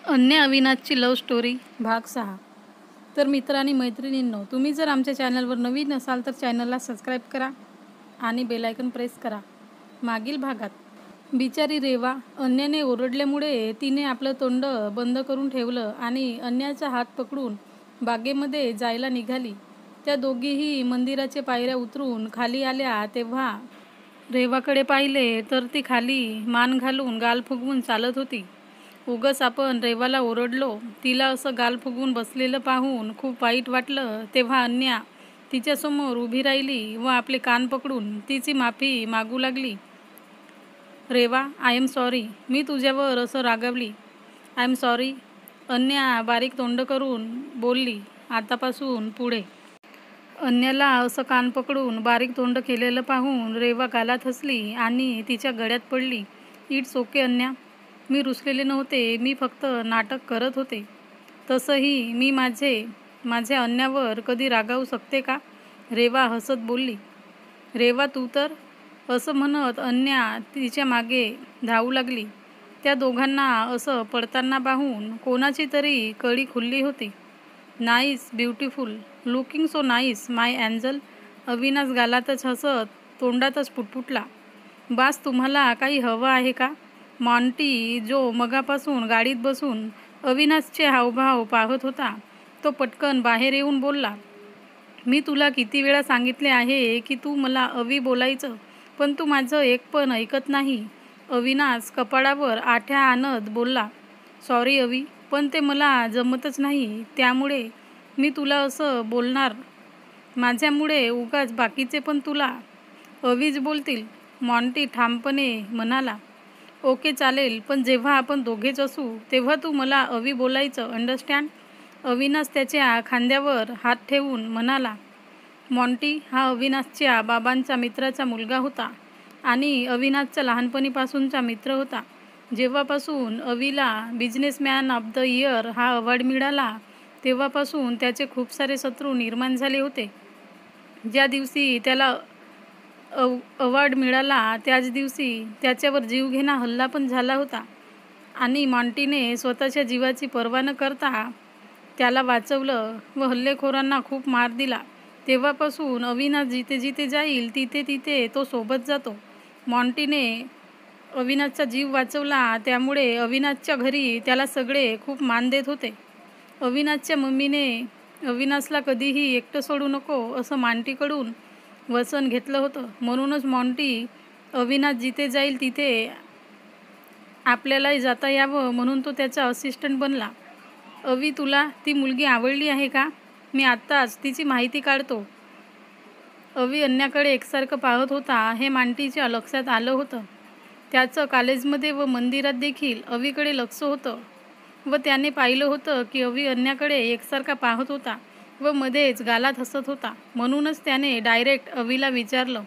अन्य अविनाशची love story भाग 6. तर मित्र आणि मैत्रिणींनो, तुम्ही जर आमच्या चॅनलवर नवीन असाल तर चॅनलला सबस्क्राईब करा आणि बेल आयकॉन प्रेस करा. मागील भागात बिचारी रेवा अन्याने ओरडल्यामुळे तिने आपलं तोंड बंद करून ठेवलं आणि अन्याचा हात पकडून बागेमध्ये जायला निघाली. त्या दोघीही मंदिराच्या पायऱ्या उतरून खाली आल्या तेव्हा रेवाकडे पाहिले तर ती खाली मान घालून गाल फुगवून चालत होती. उगाच आपण रेवाला ओरडलो. तिला असं गाल फुगवून बसलेलं पाहून खूप वाईट वाटलं. तेव्हा अन्या तिच्यासमोर उभी राहिली व आपले कान पकडून तिची माफी मागू लागली. Reva, I am sorry. मी तुझ्यावर असं रागावली. I am sorry. अन्या बारीक तोंड करून बोलली. आतापासून पुढे. अन्याला असं कान पकडून बारीक तोंड केलेलं पाहून रेवा गालात हसली आणि तिच्या गळ्यात पडली. इट्स ओके अन्या. मी रुसलेले नव्हते. मी फक्त नाटक करत होते. तसंही मी माझ्या अन्यावर कधी रागावू शकते का? रेवा हसत बोलली. रेवा तू तर. असं म्हणत अन्या तिच्या मागे धावू लागली. त्या दोघांना असं पडताना पाहून कोणाची तरी कडी खुलली होती. Nice, beautiful, looking so nice my angel. Avinash गालातच हसत तोंडातच पुटपुटला. बास, तुम्हाला काही हवं आहे का? मॉन्टी, जो मगापासून गाडीत बसून अविनाशचे हावभाव पाहत होता, तो पटकन बाहेर येऊन बोलला. मी तुला किती वेळा सांगितले आहे की तू मला अवी बोलायचं, पण तू माझं एक पण ऐकत नाही. अविनाश कपाळावर आठ्या आणत बोलला. सॉरी अवी, पण ते मला जमतच नाही, त्यामुळे मी तुला असं बोलणार. माझ्यामुळे उगाच बाकीचे पण तुला अवीच बोलतील, मॉन्टी ठामपणे म्हणाला. ओके चालेल, पण जेव्हा आपण दोघेच असू तेव्हा तू मला अवी बोलायचं, अंडरस्टँड? अविनाश त्याच्या खांद्यावर हात ठेवून म्हणाला. मॉन्टी हा अविनाशच्या बाबांचा मित्राचा मुलगा होता आणि अविनाशचा लहानपणीपासूनचा मित्र होता. जेव्हापासून अवीला बिझनेसमॅन ऑफ द इयर हा अवॉर्ड मिळाला तेव्हापासून त्याचे खूप सारे शत्रू निर्माण झाले होते. ज्या दिवशी त्याला अवॉर्ड मिळाला त्याच दिवशी त्याच्यावर जीवघेणा हल्ला पण झाला होता आणि मॉन्टीने स्वतःच्या जीवाची पर्वा न करता त्याला वाचवलं व हल्लेखोरांना खूप मार दिला. तेव्हापासून अविनाश जिथे जिथे जाईल तिथे तिथे तो सोबत जातो. मॉन्टीने अविनाशचा जीव वाचवला, त्यामुळे अविनाशच्या घरी त्याला सगळे खूप मान देत होते. अविनाशच्या मम्मीने अविनाशला कधीही एकटं सोडू नको असं मॉन्टीकडून वचन घेतलं होतं. म्हणूनच मॉन्टी अविनाश जिथे जाईल तिथे आपल्यालाही जाता यावं म्हणून तो त्याचा असिस्टंट बनला. अवी, तुला ती मुलगी आवडली आहे का? मी आत्ताच तिची माहिती काढतो. अवी अन्याकडे एकसारखं पाहत होता हे मॉन्टीच्या लक्षात आलं होतं. त्याचं कॉलेजमध्ये व मंदिरात देखील अवीकडे लक्ष होतं व त्याने पाहिलं होतं की अवी अन्याकडे एकसारखा पाहत होता व मध्येच गालात हसत होता. म्हणूनच त्याने डायरेक्ट अवीला विचारलं.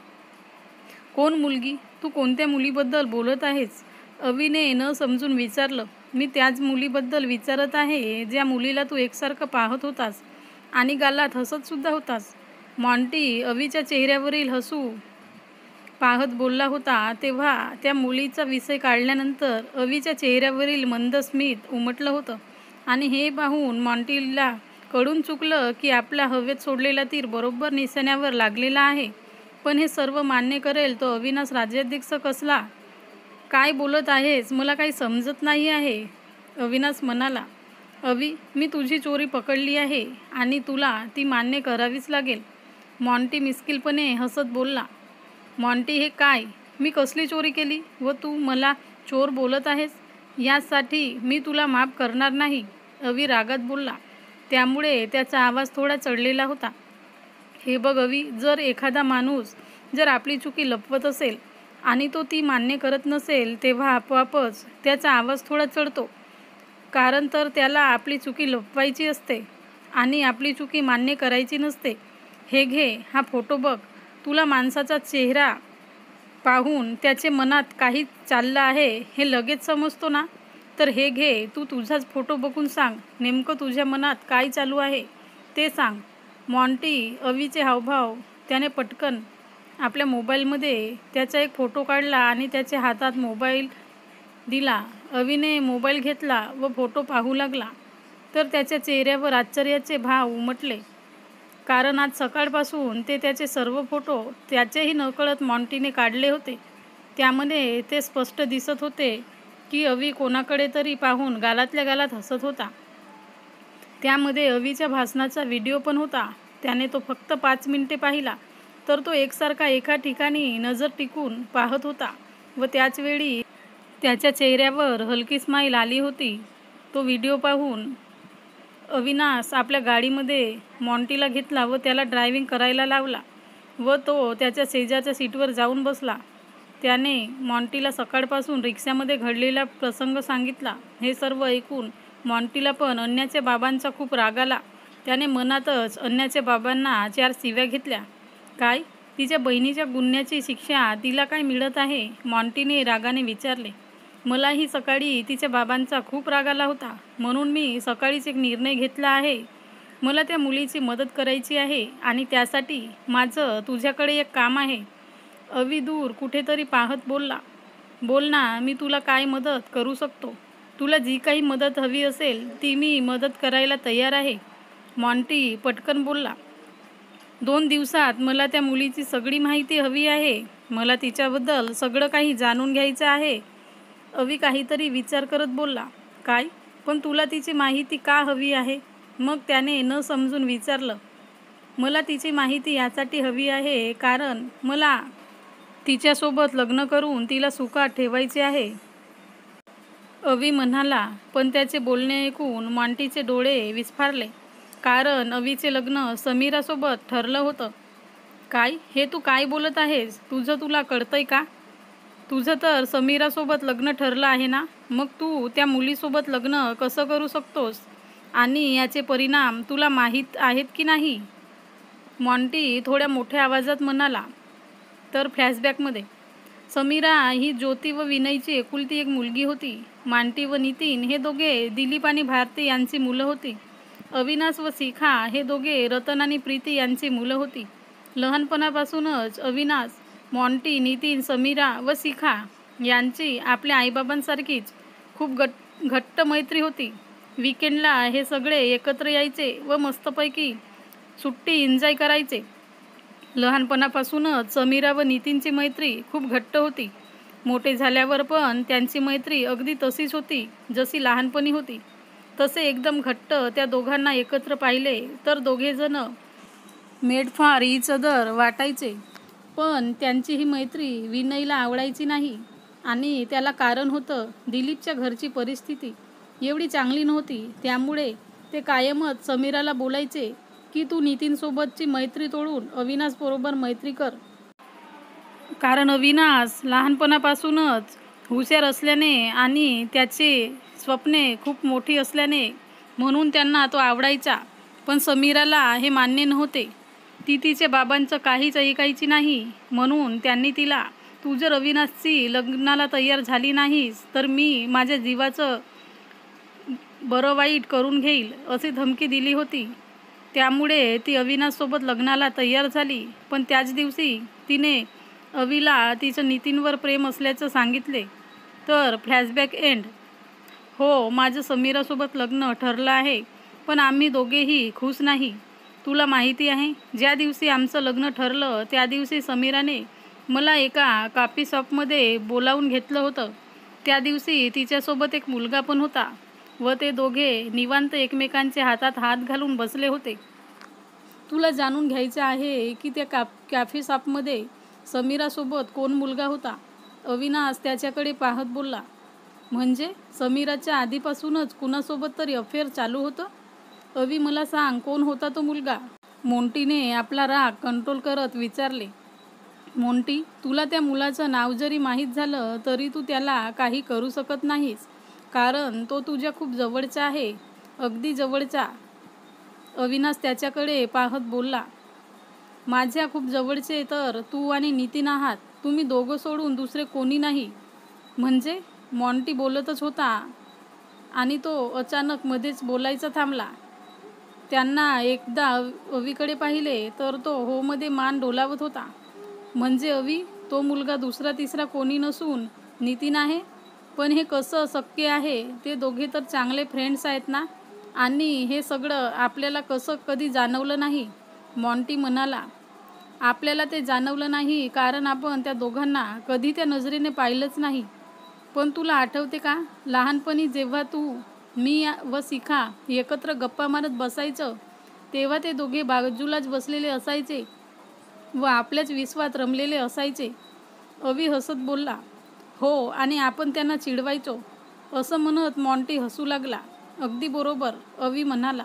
कोण मुलगी? तू कोणत्या मुलीबद्दल बोलत आहेस? अवीने न समजून विचारलं. मी त्याच मुलीबद्दल विचारत आहे ज्या मुलीला तू एकसारखं पाहत होतास आणि गालात हसत सुद्धा होतास. मॉन्टी अवीच्या चेहऱ्यावरील हसू पाहत बोलला होता. तेव्हा त्या मुलीचा विषय काढल्यानंतर अवीच्या चेहऱ्यावरील मंद स्मित उमटलं होतं आणि हे पाहून मॉन्टीला कळून चुकलं की आपला हवेत सोडलेला तीर बरोबर निशाण्यावर लागलेला आहे. पण हे सर्व मान्य करेल तो अविनाश राज्याध्यक्ष कसला? काय बोलत आहेस? मला काही समजत नाही आहे, अविनाश म्हणाला. अवी, मी तुझी चोरी पकडली आहे आणि तुला ती मान्य करावीच लागेल, मॉन्टी मिस्किलपणे हसत बोलला. मॉन्टी, हे काय? मी कसली चोरी केली व तू मला चोर बोलत आहेस? यासाठी मी तुला माफ करणार नाही, अवी रागात बोलला. त्यामुळे त्याचा आवाज थोडा चढलेला होता. हे बघ अवी, जर एखादा माणूस जर आपली चुकी लपवत असेल आणि तो ती मान्य करत नसेल तेव्हा आपोआपच त्याचा आवाज थोडा चढतो. कारण तर त्याला आपली चुकी लपवायची असते आणि आपली चुकी मान्य करायची नसते. हे घे, हा फोटो बघ. तुला माणसाचा चेहरा पाहून त्याचे मनात काही चाललं आहे हे लगेच समजतो ना? तर हे घे, तू तुझाच फोटो बघून सांग, नेमकं तुझ्या मनात काय चालू आहे ते सांग. मॉन्टी अवीचे हावभाव त्याने पटकन आपल्या मोबाईलमध्ये त्याचा एक फोटो काढला आणि त्याच्या हातात मोबाईल दिला. अवीने मोबाईल घेतला व फोटो पाहू लागला तर त्याच्या चेहऱ्यावर आश्चर्याचे भाव उमटले. कारण आज सकाळपासून ते त्याचे सर्व फोटो त्याचेही नकळत मॉन्टीने काढले होते. त्यामध्ये ते स्पष्ट दिसत होते की अवी कोणाकडे तरी पाहून गालातल्या गालात हसत होता. त्यामध्ये अवीच्या भाषणाचा व्हिडिओ पण होता. त्याने तो फक्त 5 मिनिटे पाहिला तर तो एकसारखा एका ठिकाणी नजर टिकून पाहत होता व त्याचवेळी त्याच्या चेहऱ्यावर हलकी स्माईल आली होती. तो व्हिडिओ पाहून अविनाश आपल्या गाडीमध्ये मॉन्टीला घेतला व त्याला ड्रायव्हिंग करायला लावला व तो त्याच्या शेजारच्या सीटवर जाऊन बसला. त्याने मॉन्टीला सकाळपासून रिक्षामध्ये घडलेला प्रसंग सांगितला. हे सर्व ऐकून मॉन्टीला पण अन्याच्या बाबांचा खूप राग आला. त्याने मनातच अन्याच्या बाबांना 4 शिव्या घेतल्या. काय, तिच्या बहिणीच्या गुन्ह्याची शिक्षा तिला काय मिळत आहे? मॉन्टीने रागाने विचारले. मलाही सकाळी तिच्या बाबांचा खूप राग आला होता, म्हणून मी सकाळीच एक निर्णय घेतला आहे. मला त्या मुलीची मदत करायची आहे आणि त्यासाठी माझं तुझ्याकडे एक काम आहे. अवी दूर कुठेतरी पाहत बोलला. बोल ना, मी तुला काय मदत करू शकतो? तुला जी काही मदत हवी असेल ती मी मदत करायला तयार आहे, मॉन्टी पटकन बोलला. 2 दिवसात मला त्या मुलीची सगळी माहिती हवी आहे. मला तिच्याबद्दल सगळं काही जाणून घ्यायचं आहे. अवी काहीतरी विचार करत बोलला. काय, पण तुला तिची माहिती का हवी आहे? मग त्याने न समजून विचारलं. मला तिची माहिती यासाठी हवी आहे कारण मला तिच्यासोबत लग्न करून तिला सुखात ठेवायचे आहे, अवी म्हणाला. पण त्याचे बोलणे ऐकून मॉन्टीचे डोळे विस्फारले. कारण अवीचे लग्न समीरासोबत ठरलं होतं. काय, हे तू काय बोलत आहेस? तुला कळतंय का? तुझं तर समीरासोबत लग्न ठरलं आहे ना, मग तू त्या मुलीसोबत लग्न कसं करू शकतोस आणि याचे परिणाम तुला माहीत आहेत की नाही? मॉन्टी थोड्या मोठ्या आवाजात म्हणाला. तर फ्लॅशबॅकमध्ये समीरा ही ज्योती व विनयची एकुलती एक मुलगी होती. मांटी व नितीन हे दोघे दिलीप आणि भारती यांची मुलं होती. अविनाश व शिखा हे दोघे रतन आणि प्रीती यांची मुलं होती. लहानपणापासूनच अविनाश, मॉन्टी, नितीन, समीरा व शिखा यांची आपल्या आईबाबांसारखीच खूप घट्ट मैत्री होती. विकेंडला हे सगळे एकत्र यायचे व मस्तपैकी सुट्टी एन्जॉय करायचे. लहानपणापासूनच समीरा व नितीनची मैत्री खूप घट्ट होती. मोठे झाल्यावर पण त्यांची मैत्री अगदी तशीच होती जशी लहानपणी होती. तसे एकदम घट्ट त्या दोघांना एकत्र पाहिले तर दोघेजण मेड फॉर इच अदर वाटायचे. पण त्यांची ही मैत्री विनयला आवडायची नाही आणि त्याला कारण होतं. दिलीपच्या घरची परिस्थिती एवढी चांगली नव्हती. त्यामुळे ते कायमच समीराला बोलायचे की तू नितीनसोबतची मैत्री तोडून अविनाशबरोबर मैत्री कर. कारण अविनाश लहानपणापासूनच हुशार असल्याने आणि त्याचे स्वप्ने खूप मोठी असल्याने म्हणून त्यांना तो आवडायचा. पण समीराला हे मान्य नव्हते. ती तिच्या बाबांचं काहीच ऐकायची नाही. म्हणून त्यांनी तिला, तू जर अविनाशची लग्नाला तयार झाली नाहीस तर मी माझ्या जीवाचं बरं वाईट करून घेईल अशी धमकी दिली होती. त्यामुळे ती अविनाशसोबत लग्नाला तयार झाली. पण त्याच दिवशी तिने अवीला तिचं नितीनवर प्रेम असल्याचं सांगितले. तर फ्लॅशबॅक एंड. हो, माझं समीरासोबत लग्न ठरलं आहे पण आम्ही दोघेही खुश नाही. तुला माहिती आहे, ज्या दिवशी आमचं लग्न ठरलं त्या दिवशी समीराने मला एका कॉफी शॉपमध्ये बोलावून घेतलं होतं. त्या दिवशी तिच्यासोबत एक मुलगा पण होता व ते दोघे निवांत एकमेकांच्या हातात हात घालून बसले होते. तुला जाणून घ्यायचं आहे की त्या कॉफी शॉपमध्ये समीरासोबत कोण मुलगा होता? अविनाश त्याच्याकडे पाहत बोलला. म्हणजे समीराच्या आधीपासूनच कुणासोबत तरी अफेअर चालू होतं? अवी, मला सांग, कोण होता तो मुलगा? मोंटीने आपला राग कंट्रोल करत विचारले. मोंटी, तुला त्या मुलाचं नाव जरी माहीत झालं तरी तू त्याला काही करू शकत नाहीस कारण तो तुझ्या खूप जवळचा आहे, अगदी जवळचा. अविनाश त्याच्याकडे पाहत बोलला. माझ्या खूप जवळचे तर तू आणि नितीन आहात. तुम्ही दोघं सोडून दुसरे कोणी नाही. म्हणजे? मॉन्टी बोलतच होता आणि तो अचानक मध्येच बोलायचा थांबला. त्यांना एकदा अवीकडे पाहिले तर तो हो मध्ये मान डोलावत होता. म्हणजे अवी, तो मुलगा दुसरा तिसरा कोणी नसून नितीन आहे? पण हे कसं शक्य आहे? ते दोघे तर चांगले फ्रेंड्स आहेत ना. आणि हे सगळं आपल्याला कसं कधी जाणवलं नाही? मॉन्टी म्हणाला. आपल्याला ते जाणवलं नाही कारण आपण त्या दोघांना कधी त्या नजरेने पाहिलंच नाही. पण तुला आठवते का, लहानपणी जेव्हा मी व शिखा एकत्र गप्पा मारत बसायचं, तेव्हा ते दोघे बाजूलाच बसलेले असायचे व आपल्याच विश्वात रमलेले असायचे. अवी हसत बोलला. हो, आणि आपण त्यांना चिडवायचो. असं म्हणत मॉन्टी हसू लागला. अगदी बरोबर, अवी म्हणाला.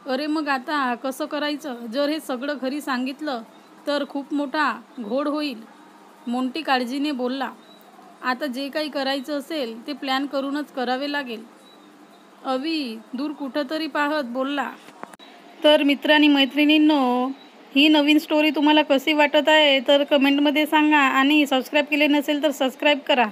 अरे मग आता कसं करायचं? जर हे सगळं घरी सांगितलं तर खूप मोठा घोळ होईल, मॉन्टी काळजीने बोलला. आता जे काही करायचं असेल ते प्लॅन करूनच करावे लागेल, अवी दूर कुठंतरी पाहत बोलला. तर मित्र आणि मैत्रिणींनो, ही नवीन स्टोरी तुम्हाला कशी वाटत आहे तर कमेंटमध्ये सांगा आणि सबस्क्राईब केले नसेल तर सबस्क्राईब करा.